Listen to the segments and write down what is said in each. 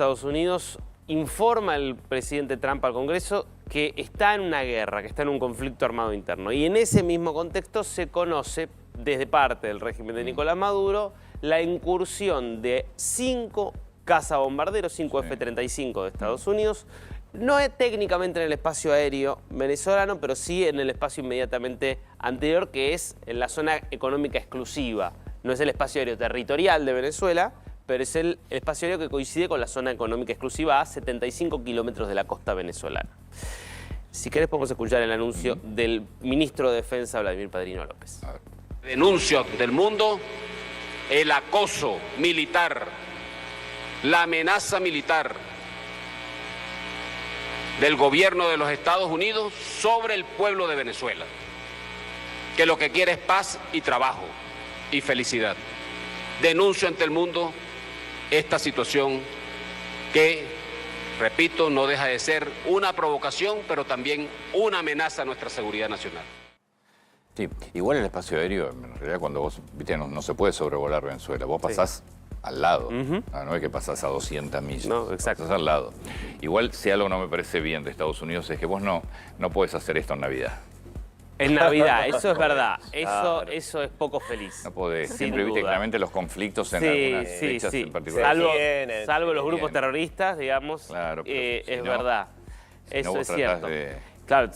Estados Unidos, informa el presidente Trump al Congreso que está en una guerra, que está en un conflicto armado interno. Y en ese mismo contexto se conoce, desde parte del régimen de Nicolás Maduro, la incursión de 5 cazabombarderos, 5 F-35 de Estados Unidos, no es técnicamente en el espacio aéreo venezolano, pero sí en el espacio inmediatamente anterior, que es en la zona económica exclusiva. No es el espacio aéreo territorial de Venezuela, pero es el espacio aéreo que coincide con la zona económica exclusiva a 75 kilómetros de la costa venezolana. Si querés podemos escuchar el anuncio del ministro de Defensa, Vladimir Padrino López. Denuncio del mundo el acoso militar, la amenaza militar del gobierno de los Estados Unidos sobre el pueblo de Venezuela, que lo que quiere es paz y trabajo y felicidad. Denuncio ante el mundo esta situación que, repito, no deja de ser una provocación, pero también una amenaza a nuestra seguridad nacional. Sí, igual el espacio aéreo, en realidad cuando vos, viste, no se puede sobrevolar Venezuela, vos pasás al lado, no es que pasás a 200 millas, no, exacto. Pasás al lado. Igual si algo no me parece bien de Estados Unidos es que vos no podés hacer esto en Navidad. En Navidad, eso es verdad, eso es poco feliz. No podés, Sin siempre viste duda. claramente los conflictos en algunas fechas en particular. Salvo los grupos terroristas, digamos, Claro, es si no, verdad, si eso no, es cierto. Claro,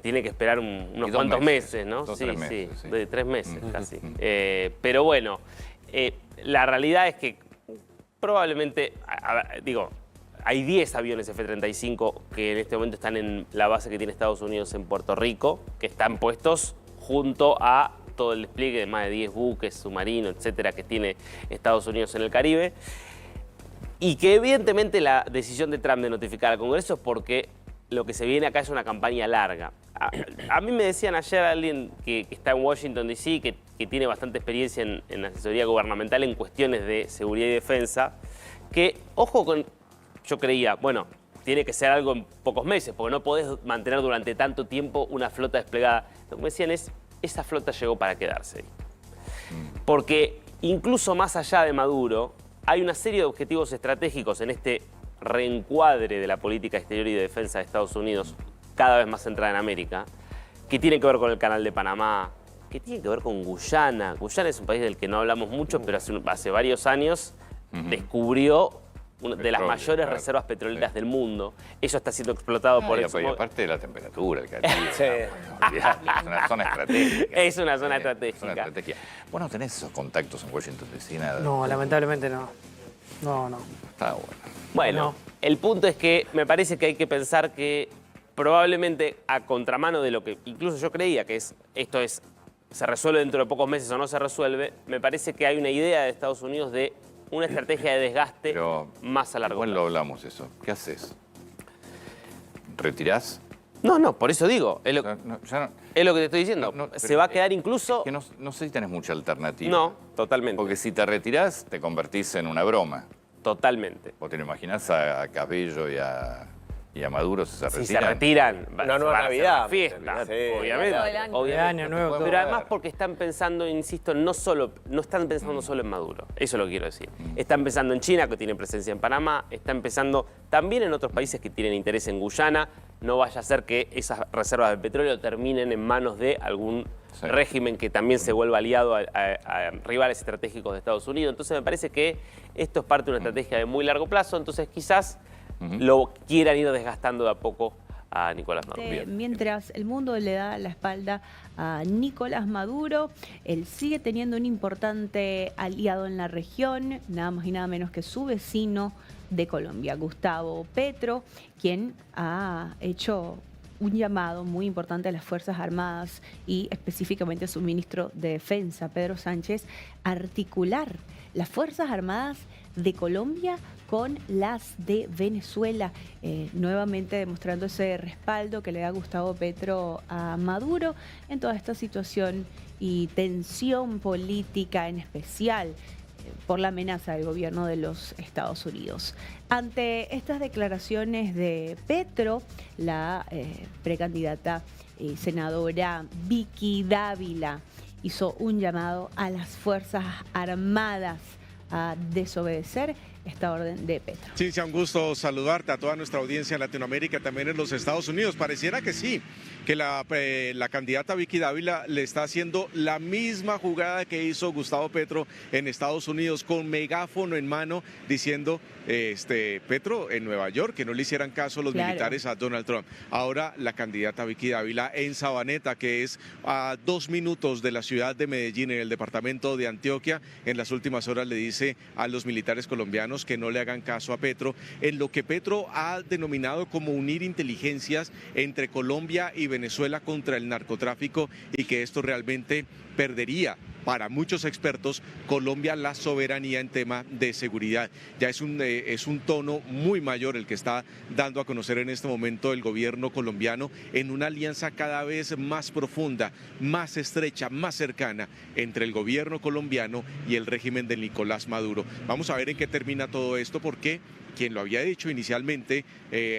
tiene que esperar unos cuantos meses, ¿no? 3 meses, sí. De 3 meses casi. Pero bueno, la realidad es que probablemente, digo, hay 10 aviones F-35 que en este momento están en la base que tiene Estados Unidos en Puerto Rico, que están puestos junto a todo el despliegue de más de 10 buques, submarinos, etcétera, que tiene Estados Unidos en el Caribe. Y que evidentemente la decisión de Trump de notificar al Congreso es porque lo que se viene acá es una campaña larga. A mí me decían ayer alguien que está en Washington, D.C., que tiene bastante experiencia en asesoría gubernamental en cuestiones de seguridad y defensa, que, ojo con, yo creía, bueno, tiene que ser algo en pocos meses, porque no podés mantener durante tanto tiempo una flota desplegada. Lo que me decían es, esa flota llegó para quedarse. Porque incluso más allá de Maduro, hay una serie de objetivos estratégicos en este reencuadre de la política exterior y de defensa de Estados Unidos, cada vez más centrada en América, que tiene que ver con el Canal de Panamá, que tiene que ver con Guyana. Guyana es un país del que no hablamos mucho, pero hace varios años descubrió una de las mayores reservas petroleras del mundo. Eso está siendo explotado por eso. Y aparte de la temperatura, el Caribe. Es una zona estratégica. Es una zona estratégica. ¿Vos no tenés esos contactos en Washington DC? No, lamentablemente no. No. Está bueno. Bueno, el punto es que me parece que hay que pensar que probablemente a contramano de lo que incluso yo creía, que se resuelve dentro de pocos meses o no se resuelve, me parece que hay una idea de Estados Unidos de una estrategia de desgaste más a largo plazo. Igual lo hablamos eso. ¿Qué haces? ¿Retirás? No, por eso digo. Es lo que te estoy diciendo. Se va a quedar incluso... Que no sé si tenés mucha alternativa. No, totalmente. Porque si te retirás, te convertís en una broma. Totalmente. ¿Vos te lo imaginás a Cabello y a Maduro si se retiran? Si se retiran, una nueva Navidad. Fiesta, Sí, obviamente. Año nuevo. Pero además porque están pensando, insisto, no están pensando solo en Maduro. Eso lo quiero decir. Están pensando en China, que tiene presencia en Panamá. Están pensando también en otros países que tienen interés en Guyana. No vaya a ser que esas reservas de petróleo terminen en manos de algún régimen que también se vuelva aliado a rivales estratégicos de Estados Unidos. Entonces me parece que esto es parte de una estrategia de muy largo plazo. Entonces quizás lo quieran ir desgastando de a poco a Nicolás Maduro. Mientras el mundo le da la espalda a Nicolás Maduro, él sigue teniendo un importante aliado en la región, nada más y nada menos que su vecino de Colombia, Gustavo Petro, quien ha hecho un llamado muy importante a las Fuerzas Armadas y específicamente a su ministro de Defensa, Pedro Sánchez, a articular las Fuerzas Armadas de Colombia con las de Venezuela, nuevamente demostrando ese respaldo que le da Gustavo Petro a Maduro en toda esta situación y tensión política, en especial por la amenaza del gobierno de los Estados Unidos. Ante estas declaraciones de Petro, la precandidata senadora Vicky Dávila hizo un llamado a las Fuerzas Armadas a desobedecer esta orden de Petro. Cintia, un gusto saludarte a toda nuestra audiencia en Latinoamérica, también en los Estados Unidos. Pareciera que sí, que la candidata Vicky Dávila le está haciendo la misma jugada que hizo Gustavo Petro en Estados Unidos, con megáfono en mano, diciendo Petro en Nueva York, que no le hicieran caso los militares a Donald Trump. Ahora la candidata Vicky Dávila en Sabaneta, que es a 2 minutos de la ciudad de Medellín, en el departamento de Antioquia, en las últimas horas le dice a los militares colombianos que no le hagan caso a Petro, en lo que Petro ha denominado como unir inteligencias entre Colombia y Venezuela contra el narcotráfico, y que esto realmente perdería, para muchos expertos, Colombia la soberanía en tema de seguridad. Ya es un tono muy mayor el que está dando a conocer en este momento el gobierno colombiano, en una alianza cada vez más profunda, más estrecha, más cercana entre el gobierno colombiano y el régimen de Nicolás Maduro. Vamos a ver en qué termina todo esto, porque quien lo había dicho inicialmente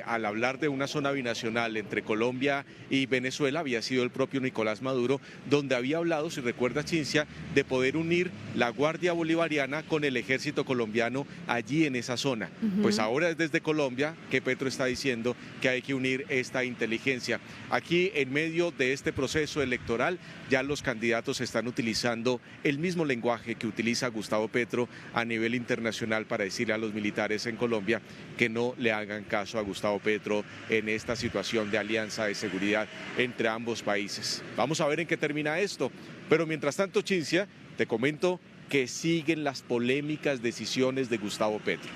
al hablar de una zona binacional entre Colombia y Venezuela había sido el propio Nicolás Maduro, donde había hablado, si recuerda, Cincia, de poder unir la Guardia Bolivariana con el ejército colombiano allí en esa zona. Pues ahora es desde Colombia que Petro está diciendo que hay que unir esta inteligencia. Aquí, en medio de este proceso electoral, ya los candidatos están utilizando el mismo lenguaje que utiliza Gustavo Petro a nivel internacional para decirle a los militares en Colombia que no le hagan caso a Gustavo Petro en esta situación de alianza de seguridad entre ambos países. Vamos a ver en qué termina esto, pero mientras tanto, Cincia, te comento que siguen las polémicas decisiones de Gustavo Petro.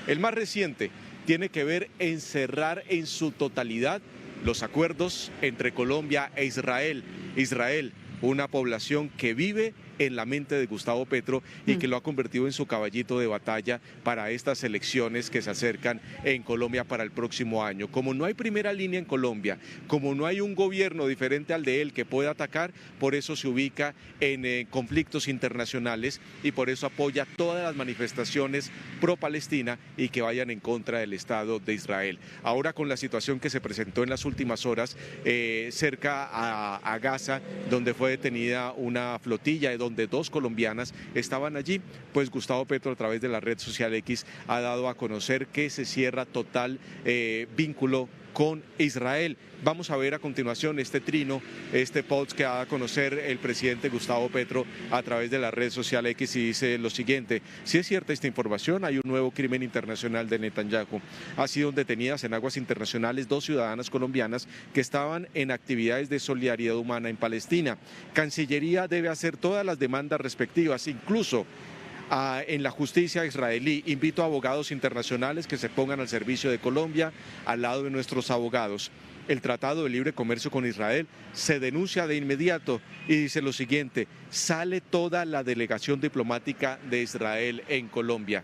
El más reciente tiene que ver en cerrar en su totalidad los acuerdos entre Colombia e Israel. Israel, una población que vive en la mente de Gustavo Petro y que lo ha convertido en su caballito de batalla para estas elecciones que se acercan en Colombia para el próximo año. Como no hay primera línea en Colombia, como no hay un gobierno diferente al de él que pueda atacar, por eso se ubica en conflictos internacionales y por eso apoya todas las manifestaciones pro-Palestina y que vayan en contra del Estado de Israel. Ahora, con la situación que se presentó en las últimas horas cerca a Gaza, donde fue detenida una flotilla donde 2 colombianas estaban allí, pues Gustavo Petro, a través de la red social X, ha dado a conocer que se cierra total vínculo con Israel. Vamos a ver a continuación este trino, este post que ha dado a conocer el presidente Gustavo Petro a través de la red social X, y dice lo siguiente: si es cierta esta información, hay un nuevo crimen internacional de Netanyahu. Ha sido detenidas en aguas internacionales 2 ciudadanas colombianas que estaban en actividades de solidaridad humana en Palestina. Cancillería debe hacer todas las demandas respectivas, incluso en la justicia israelí. Invito a abogados internacionales que se pongan al servicio de Colombia, al lado de nuestros abogados. El Tratado de Libre Comercio con Israel se denuncia de inmediato y dice lo siguiente: sale toda la delegación diplomática de Israel en Colombia.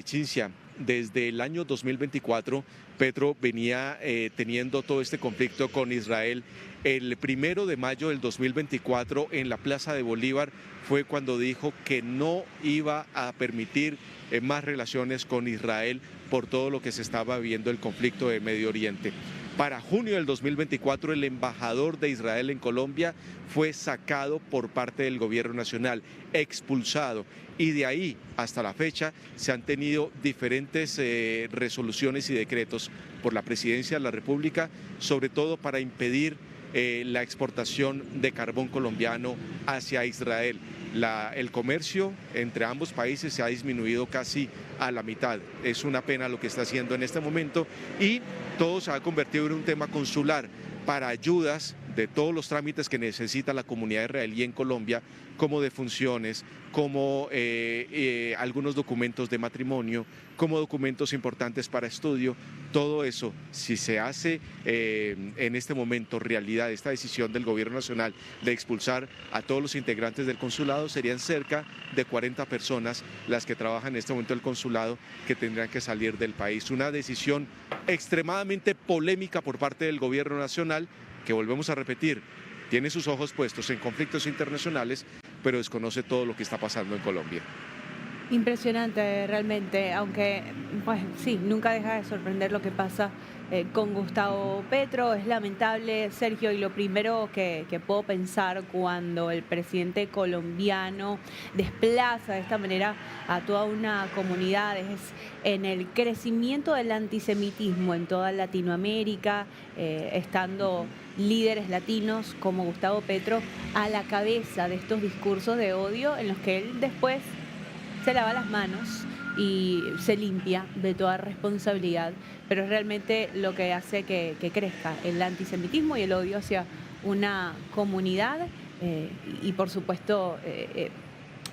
Cincia, desde el año 2024, Petro venía teniendo todo este conflicto con Israel. El 1 de mayo del 2024, en la Plaza de Bolívar, fue cuando dijo que no iba a permitir más relaciones con Israel por todo lo que se estaba viviendo el conflicto de Medio Oriente. Para junio del 2024, el embajador de Israel en Colombia fue sacado por parte del gobierno nacional, expulsado. Y de ahí hasta la fecha se han tenido diferentes resoluciones y decretos por la Presidencia de la República, sobre todo para impedir la exportación de carbón colombiano hacia Israel. El comercio entre ambos países se ha disminuido casi a la mitad. Es una pena lo que está haciendo en este momento, y todo se ha convertido en un tema consular para ayudas de todos los trámites que necesita la comunidad israelí en Colombia, como de funciones, como algunos documentos de matrimonio, como documentos importantes para estudio. Todo eso, si se hace en este momento realidad esta decisión del gobierno nacional de expulsar a todos los integrantes del consulado, serían cerca de 40 personas las que trabajan en este momento en el consulado que tendrán que salir del país. Una decisión extremadamente polémica por parte del gobierno nacional, que, volvemos a repetir, tiene sus ojos puestos en conflictos internacionales, pero desconoce todo lo que está pasando en Colombia. Impresionante realmente, aunque pues sí, nunca deja de sorprender lo que pasa con Gustavo Petro. Es lamentable, Sergio, y lo primero que puedo pensar cuando el presidente colombiano desplaza de esta manera a toda una comunidad es en el crecimiento del antisemitismo en toda Latinoamérica, estando líderes latinos como Gustavo Petro a la cabeza de estos discursos de odio en los que él después se lava las manos y se limpia de toda responsabilidad, pero es realmente lo que hace que crezca el antisemitismo y el odio hacia una comunidad y por supuesto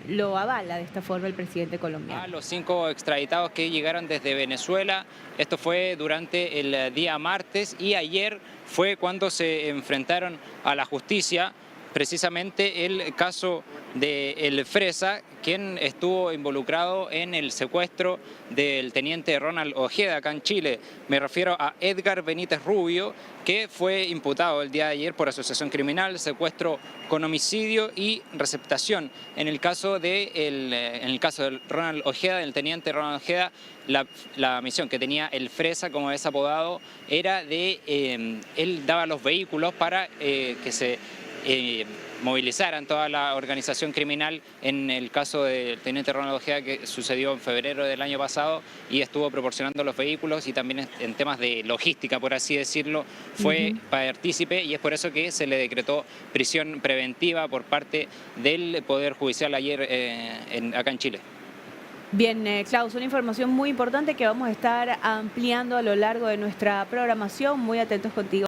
lo avala de esta forma el presidente colombiano. A los 5 extraditados que llegaron desde Venezuela, esto fue durante el día martes y ayer fue cuando se enfrentaron a la justicia. Precisamente el caso de El Fresa, quien estuvo involucrado en el secuestro del teniente Ronald Ojeda acá en Chile. Me refiero a Edgar Benítez Rubio, que fue imputado el día de ayer por asociación criminal, secuestro con homicidio y receptación. En el caso de Ronald Ojeda, del teniente Ronald Ojeda, la misión que tenía El Fresa, como es apodado, era de, él daba los vehículos para que se movilizaran toda la organización criminal en el caso del teniente Ronald Ojeda, que sucedió en febrero del año pasado, y estuvo proporcionando los vehículos y también en temas de logística, por así decirlo, fue partícipe, y es por eso que se le decretó prisión preventiva por parte del Poder Judicial ayer acá en Chile. Bien, Klaus, una información muy importante que vamos a estar ampliando a lo largo de nuestra programación. Muy atentos contigo.